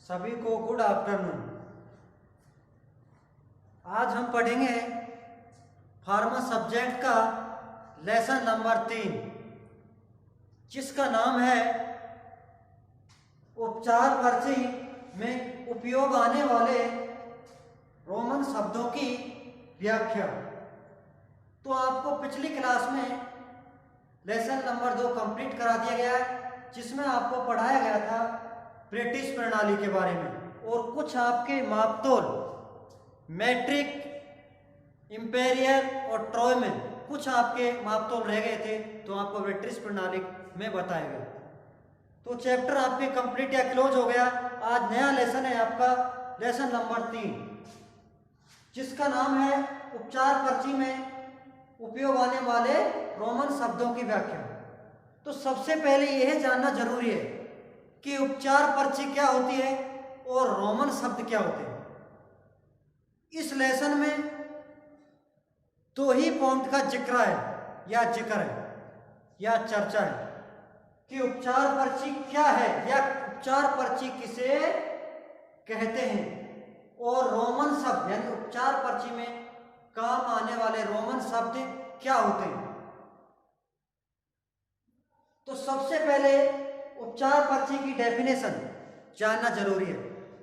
सभी को good afternoon. आज हम पढ़ेंगे फार्मा सब्जेक्ट का लेसन नंबर 3, जिसका नाम है उपचार पर्ची में उपयोग आने वाले रोमन शब्दों की व्याख्या। तो आपको पिछली क्लास में लेसन नंबर 2 कंप्लीट करा दिया गया है, जिसमें आपको पढ़ाया गया था ब्रिटिश प्रणाली के बारे में और कुछ आपके मापतोल मैट्रिक, इंपेरियल और ट्रॉय में कुछ आपके मापतोल रह गए थे, तो आपको ब्रिटिश प्रणाली में बताया गया। तो चैप्टर आपके कंप्लीट या क्लोज हो गया। आज नया लेसन है आपका लेसन नंबर 3, जिसका नाम है उपचार पर्ची में उपयोग आने वाले रोमन शब्दों की व्याख्या। तो सबसे पहले यह जानना जरूरी है कि उपचार पर्ची क्या होती है और रोमन शब्द क्या होते हैं। इस लेसन में दो ही पॉइंट का जिक्र है या चर्चा है कि उपचार पर्ची क्या है या उपचार पर्ची किसे कहते हैं और रोमन शब्द यानी उपचार पर्ची में काम आने वाले रोमन शब्द क्या होते हैं। तो सबसे पहले उपचार पर्ची की डेफिनेशन जानना जरूरी है।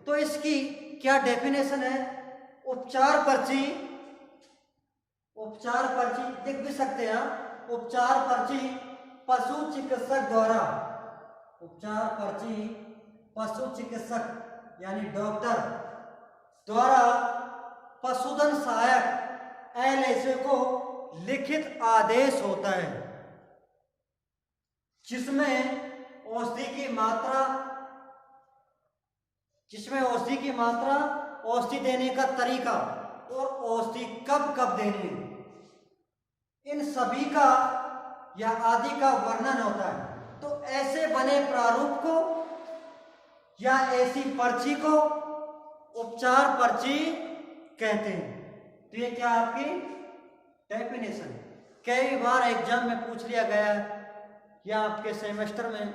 तो इसकी क्या डेफिनेशन है? उपचार पर्ची लिख भी सकते हैं। उपचार पर्ची पशु चिकित्सक द्वारा, उपचार पर्ची पशु चिकित्सक यानी डॉक्टर द्वारा पशुधन सहायक एलएसए को लिखित आदेश होता है, जिसमें औषधि की मात्रा, औषधि देने का तरीका और औषधि कब कब देनी है, इन सभी का या आदि का वर्णन होता है। तो ऐसे बने प्रारूप को या ऐसी पर्ची को उपचार पर्ची कहते हैं। तो ये क्या आपकी डेफिनेशन कई बार एग्जाम में पूछ लिया गया है या आपके सेमेस्टर में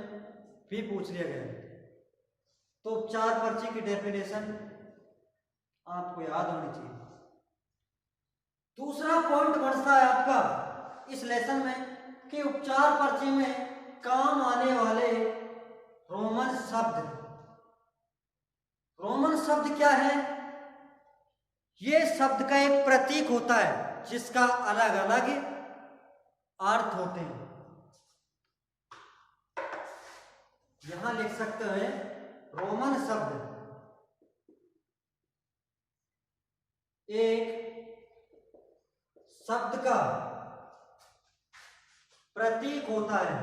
भी पूछ लिया गया है। तो उपचार पर्ची की डेफिनेशन आपको याद होनी चाहिए। दूसरा पॉइंट बढ़ता है आपका इस लेसन में कि उपचार पर्ची में काम आने वाले रोमन शब्द क्या है? ये शब्द का एक प्रतीक होता है जिसका अलग अलग अर्थ होते हैं। यहां लिख सकते हैं रोमन शब्द एक शब्द का प्रतीक होता है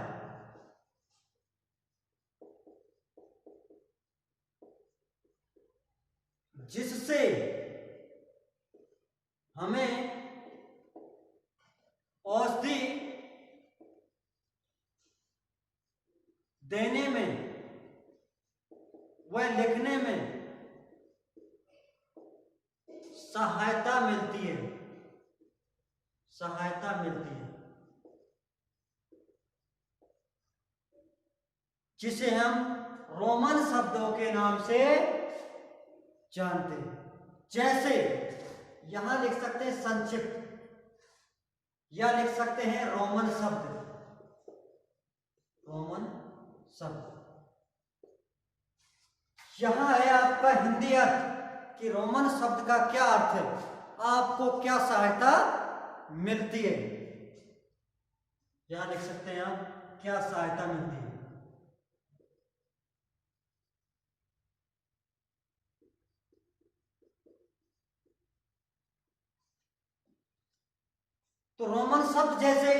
जिससे हमें औषधि देने में व लिखने में सहायता मिलती है। जिसे हम रोमन शब्दों के नाम से जानते हैं। जैसे यहां लिख सकते हैं संक्षिप्त या लिख सकते हैं रोमन शब्द। यहां है आपका हिंदी अर्थ कि रोमन शब्द का क्या अर्थ है, आपको क्या सहायता मिलती है। यहां लिख सकते हैं आप क्या सहायता मिलती है। तो रोमन शब्द जैसे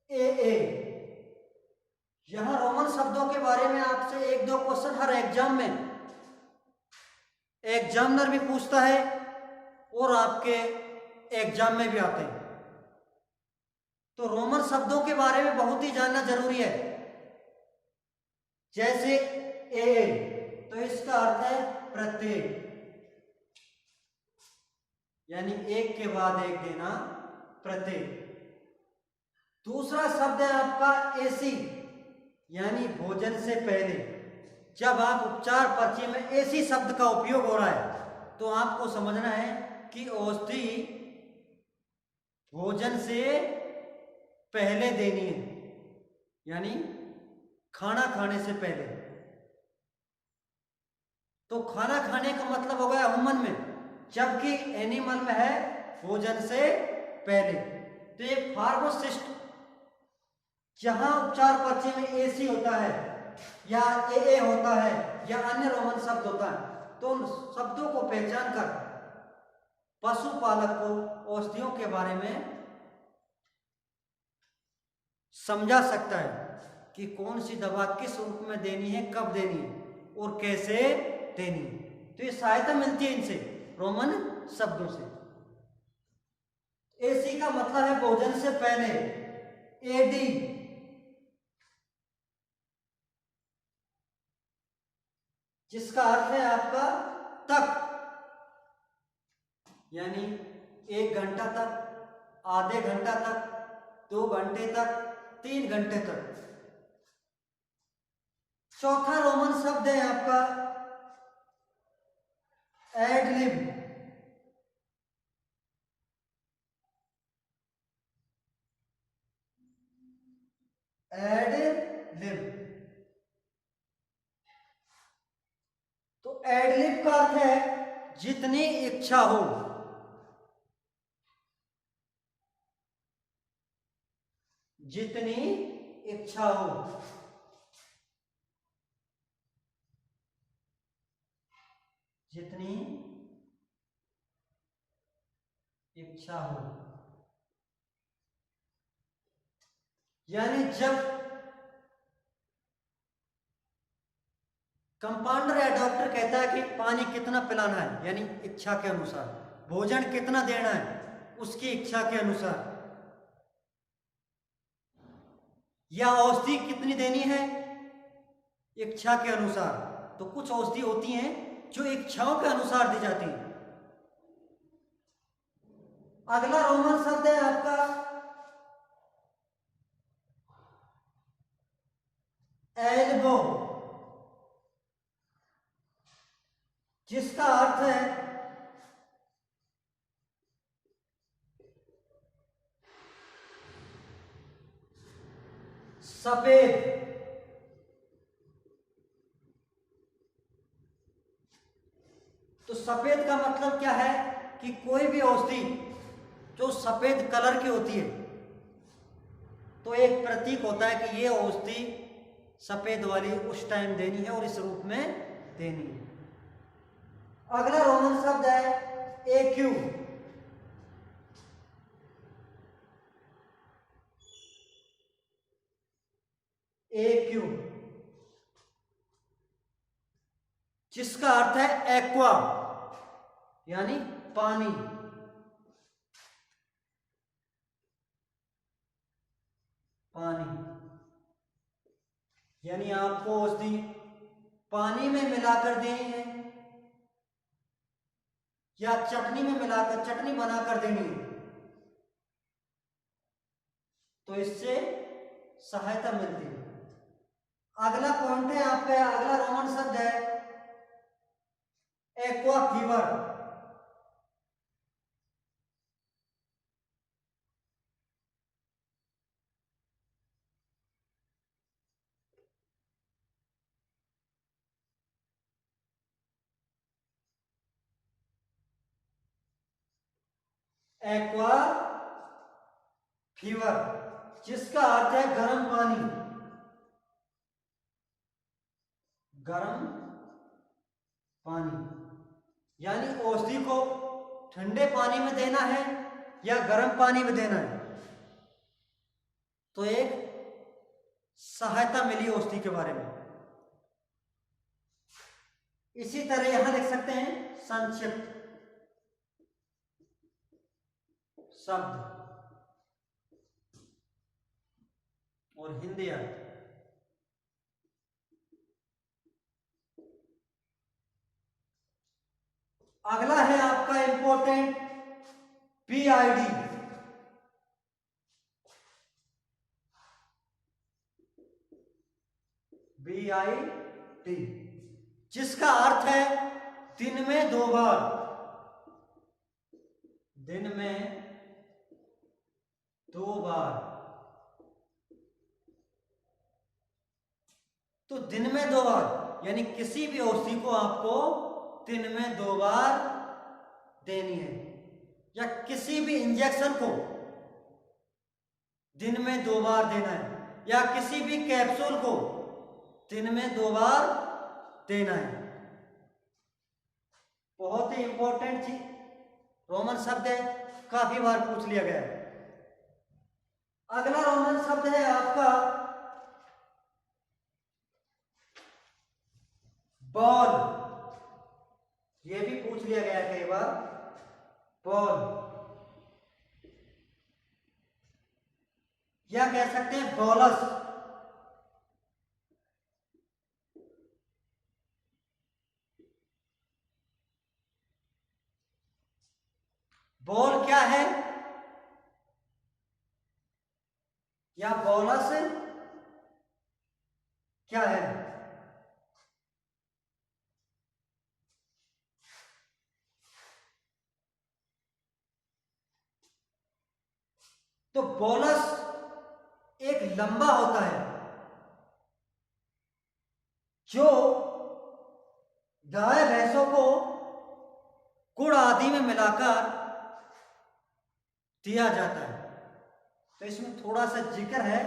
ए, यहां रोमन शब्दों के बारे में आपसे एक दो क्वेश्चन हर एग्जाम में एग्जामिनर भी पूछता है और आपके एग्जाम में भी आते हैं। तो रोमन शब्दों के बारे में बहुत ही जानना जरूरी है। जैसे ए, तो इसका अर्थ है प्रत्येक, यानी एक के बाद एक देना, प्रत्येक। दूसरा शब्द है आपका एसी, यानी भोजन से पहले, जब आप उपचार पर्ची में ऐसी शब्द का उपयोग हो रहा है तो आपको समझना है कि औषधि भोजन से पहले देनी है, यानी खाना खाने से पहले। तो खाना खाने का मतलब हो गया ह्यूमन में, जबकि एनिमल में है भोजन से पहले। तो एक फार्मासिस्ट जहां उपचार पर्ची में एसी होता है या ए होता है या अन्य रोमन शब्द होता है, तो उन शब्दों को पहचान कर पशुपालक को औषधियों के बारे में समझा सकता है कि कौन सी दवा किस रूप में देनी है, कब देनी है और कैसे देनी है। तो ये सहायता मिलती है इनसे, रोमन शब्दों से। एसी का मतलब है भोजन से पहले, एडी जिसका अर्थ है आपका तक, यानी 1 घंटा तक, आधे घंटा तक, 2 घंटे तक, 3 घंटे तक। चौथा रोमन शब्द है आपका एडलिब। एडलिब, तो एडलिब का अर्थ है जितनी इच्छा हो। जितनी इच्छा हो, जितनी इच्छा हो, यानी जब कंपाउंडर या डॉक्टर कहता है कि पानी कितना पिलाना है, यानी इच्छा के अनुसार, भोजन कितना देना है उसकी इच्छा के अनुसार, या औषधि कितनी देनी है इच्छा के अनुसार। तो कुछ औषधि होती हैं जो इच्छाओं के अनुसार दी जाती हैं। अगला रोमन शब्द है आपका एल्बो, जिसका अर्थ है सफेद। तो सफेद का मतलब क्या है कि कोई भी औषधि जो सफेद कलर की होती है तो एक प्रतीक होता है कि ये औषधि सफेद वाली उस टाइम देनी है और इस रूप में देनी है। अगला रोमन शब्द है एक्यू। एक्यू जिसका अर्थ है एक्वा, यानी पानी। पानी यानी आपको औषधि पानी में मिलाकर देनी है या चटनी में मिलाकर, चटनी बनाकर देनी है, तो इससे सहायता मिलती है। अगला पॉइंट है आपका, अगला रोमन शब्द है एक्वा फीवर। एक्वा फीवर जिसका अर्थ है गर्म पानी। गर्म पानी यानी औषधि को ठंडे पानी में देना है या गर्म पानी में देना है, तो एक सहायता मिली औषधि के बारे में। इसी तरह यहां लिख सकते हैं संक्षिप्त शब्द और हिंदी अर्थ। अगला है आपका इंपॉर्टेंट पीआईडी। BID टी, जिसका अर्थ है दिन में 2 बार। दिन में 2 बार। तो दिन में 2 बार यानी किसी भी औषधि को आपको दिन में 2 बार देनी है, या किसी भी इंजेक्शन को दिन में 2 बार देना है, या किसी भी कैप्सूल को दिन में 2 बार देना है। बहुत ही इंपॉर्टेंट चीज, रोमन शब्द है, काफी बार पूछ लिया गया है। अगला रोमन शब्द है आपका बॉल। ये भी पूछ लिया गया है कई बार, बॉल, या कह सकते हैं बॉलस। बॉल क्या है या बॉलस क्या है? तो बोलस एक लंबा होता है जो गाय भैंसों को गुड़ आदि में मिलाकर दिया जाता है। तो इसमें थोड़ा सा जिक्र है,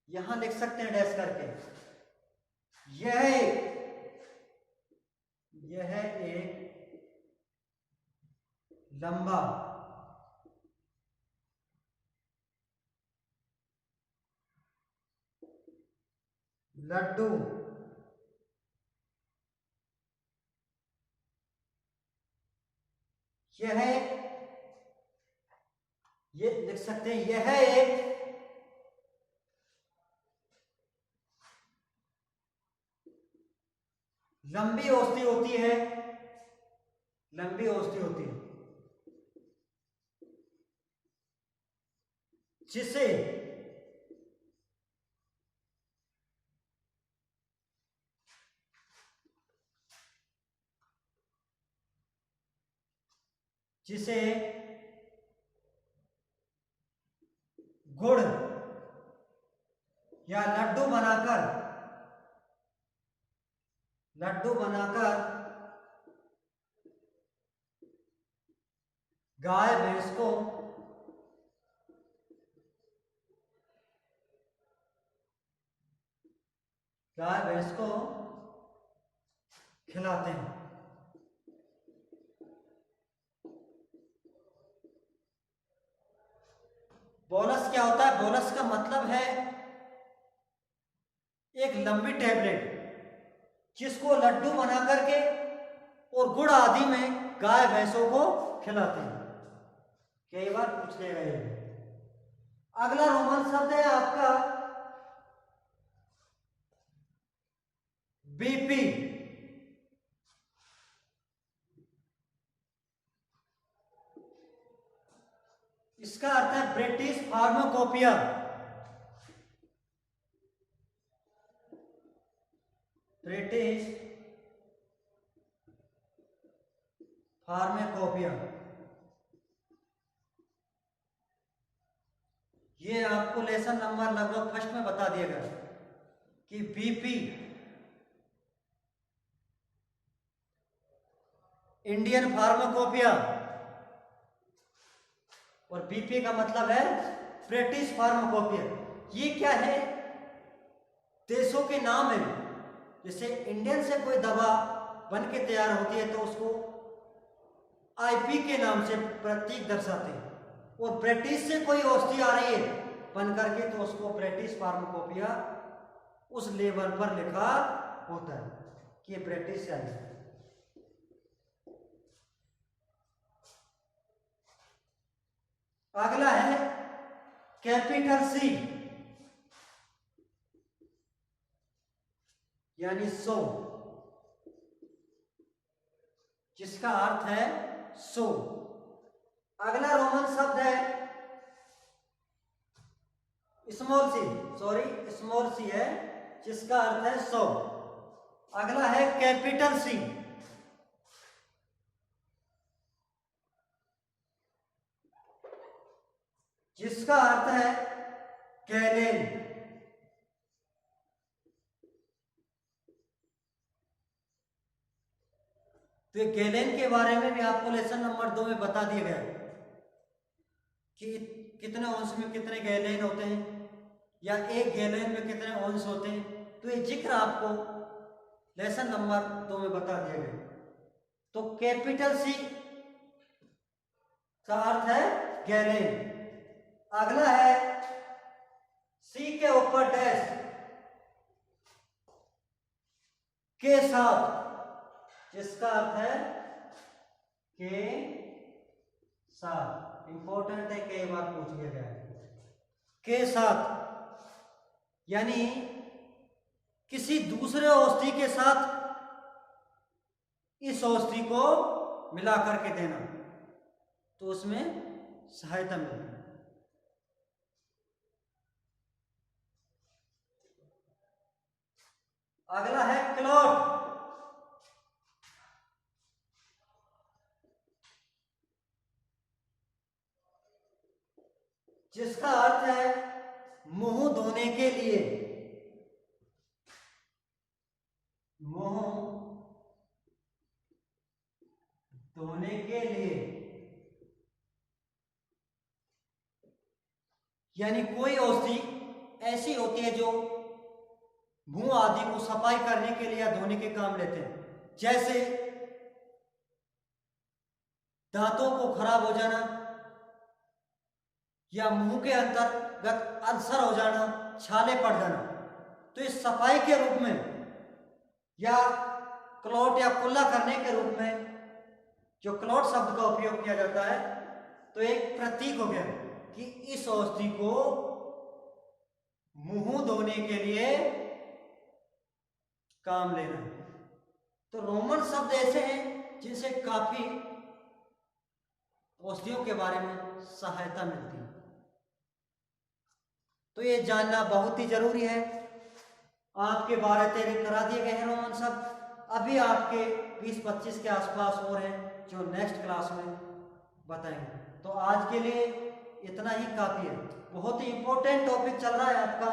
यहां लिख सकते हैं डैश करके। यह एक लंबा लड्डू ये लिख सकते हैं, यह एक लंबी औषधि होती है, लंबी औषधि होती है जिसे जिसे गुड़ या लड्डू बनाकर गाय भैंस को खिलाते हैं। बोनस क्या होता है? बोनस का मतलब है एक लंबी टैबलेट जिसको लड्डू बना करके और गुड़ आदि में गाय भैंसों को खिलाते हैं। कई बार पूछ लिया गया है। अगला रोमन शब्द है आपका बीपी। इसका अर्थ है ब्रिटिश फार्माकोपिया। British pharmacopoeia. ये आपको लेसन नंबर लगभग फर्स्ट में बता दिया गया कि बीपी इंडियन फार्माकोपिया, और बीपी का मतलब है ब्रिटिश फार्माकोपिया। ये क्या है? देशों के नाम है। जैसे इंडियन से कोई दवा बन के तैयार होती है तो उसको आईपी के नाम से प्रतीक दर्शाते हैं, और ब्रिटिश से कोई औषधि आ रही है बन करके तो उसको ब्रिटिश फार्माकोपिया उस लेवल पर लिखा होता है कि ब्रिटिश से आई है। अगला है कैपिटल सी यानी 100, जिसका अर्थ है 100। अगला रोमन शब्द है स्मॉल सी है जिसका अर्थ है 100। अगला है कैपिटल सी, जिसका अर्थ है गैलेन। तो ये गैलेन के बारे में भी आपको लेसन नंबर 2 में बता दिया गया है कि कितने अंश में कितने गैलेन होते हैं या एक गैलेन में कितने अंश होते हैं। तो ये जिक्र आपको लेसन नंबर 2 में बता दिया गया। तो कैपिटल सी का अर्थ है गैलेन। अगला है सी के ऊपर डैश के साथ, जिसका अर्थ है के साथ। इंपॉर्टेंट है, कई बार पूछ लिया गया है। के साथ यानी किसी दूसरे औषधि के साथ इस औषधि को मिला करके देना, तो उसमें सहायता मिलती है। अगला है क्लॉट, जिसका अर्थ है मुंह धोने के लिए। मुंह धोने के लिए यानी कोई औषधि ऐसी होती है जो मुंह आदि को सफाई करने के लिए या धोने के काम लेते हैं। जैसे दांतों को खराब हो जाना या मुंह के अंतर्गत अल्सर हो जाना, छाले पड़ जाना, तो इस सफाई के रूप में या क्लॉट या कुल्ला करने के रूप में जो क्लॉट शब्द का उपयोग किया जाता है, तो एक प्रतीक हो गया कि इस औषधि को मुंह धोने के लिए काम लेना है। तो रोमन शब्द ऐसे हैं जिनसे काफी औषधियों के बारे में सहायता मिलती है। तो ये जानना बहुत ही जरूरी है। आपके 12-13 करा दिए गए हैं रोमन शब्द। अभी आपके 20-25 के आसपास और हैं जो नेक्स्ट क्लास में बताएंगे। तो आज के लिए इतना ही काफी है। बहुत ही इंपॉर्टेंट टॉपिक चल रहा है आपका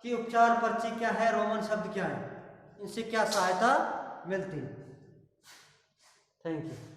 कि उपचार पर्ची क्या है, रोमन शब्द क्या है, इनसे क्या सहायता मिलती है। Thank you.